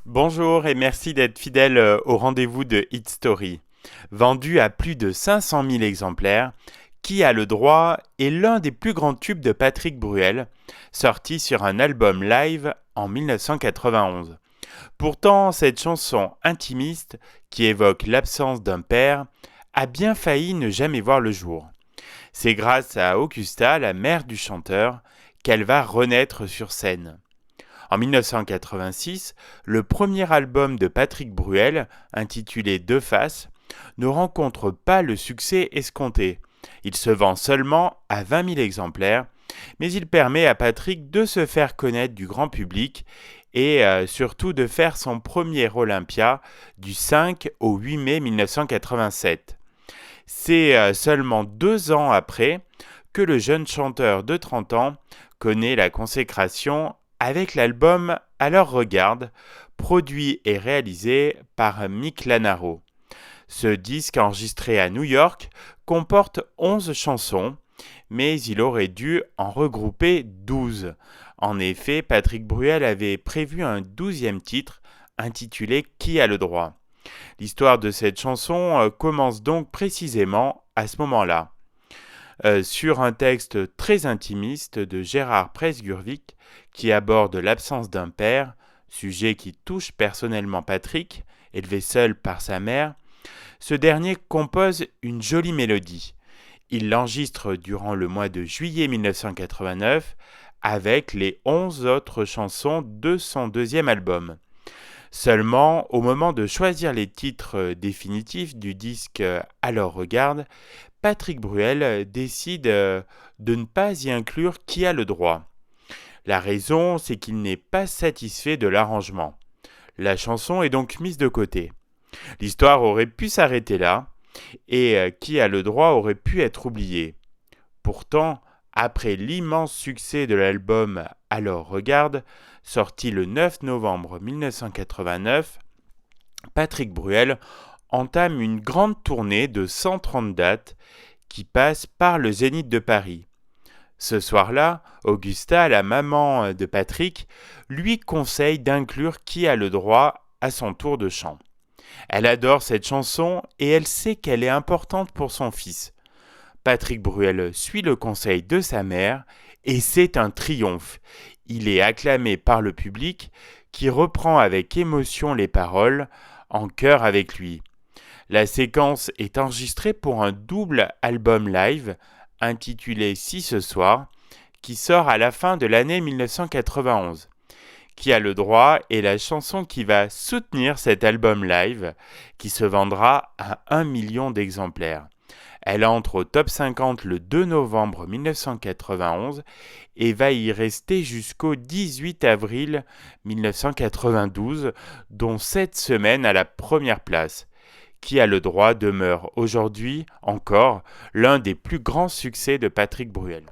Bonjour et merci d'être fidèle au rendez-vous de Hit Story. Vendu à plus de 500 000 exemplaires, Qui a le droit est l'un des plus grands tubes de Patrick Bruel, sorti sur un album live en 1991. Pourtant, cette chanson intimiste, qui évoque l'absence d'un père, a bien failli ne jamais voir le jour. C'est grâce à Augusta, la mère du chanteur, qu'elle va renaître sur scène. En 1986, le premier album de Patrick Bruel, intitulé Deux Faces, ne rencontre pas le succès escompté. Il se vend seulement à 20 000 exemplaires, mais il permet à Patrick de se faire connaître du grand public et surtout de faire son premier Olympia du 5 au 8 mai 1987. C'est seulement 2 ans après que le jeune chanteur de 30 ans connaît la consécration avec l'album Alors Regarde, produit et réalisé par Mick Lanaro. Ce disque enregistré à New York comporte 11 chansons, mais il aurait dû en regrouper 12. En effet, Patrick Bruel avait prévu un 12e titre intitulé Qui a le droit. L'histoire de cette chanson commence donc précisément à ce moment-là. Sur un texte très intimiste de Gérard Presgurvic qui aborde l'absence d'un père, sujet qui touche personnellement Patrick, élevé seul par sa mère, ce dernier compose une jolie mélodie. Il l'enregistre durant le mois de juillet 1989 avec les 11 autres chansons de son deuxième album. Seulement, au moment de choisir les titres définitifs du disque Alors Regarde, Patrick Bruel décide de ne pas y inclure Qui a le droit. La raison, c'est qu'il n'est pas satisfait de l'arrangement. La chanson est donc mise de côté. L'histoire aurait pu s'arrêter là, et Qui a le droit aurait pu être oublié. Pourtant, après l'immense succès de l'album Alors Regarde, sorti le 9 novembre 1989, Patrick Bruel entame une grande tournée de 130 dates qui passe par le Zénith de Paris. Ce soir-là, Augusta, la maman de Patrick, lui conseille d'inclure Qui a le droit à son tour de chant. Elle adore cette chanson et elle sait qu'elle est importante pour son fils. Patrick Bruel suit le conseil de sa mère et c'est un triomphe. Il est acclamé par le public qui reprend avec émotion les paroles en chœur avec lui. La séquence est enregistrée pour un double album live intitulé Si ce soir qui sort à la fin de l'année 1991. Qui a le droit est la chanson qui va soutenir cet album live qui se vendra à 1 million d'exemplaires. Elle entre au top 50 le 2 novembre 1991 et va y rester jusqu'au 18 avril 1992, dont 7 semaines à la première place. Qui a le droit demeure aujourd'hui encore l'un des plus grands succès de Patrick Bruel.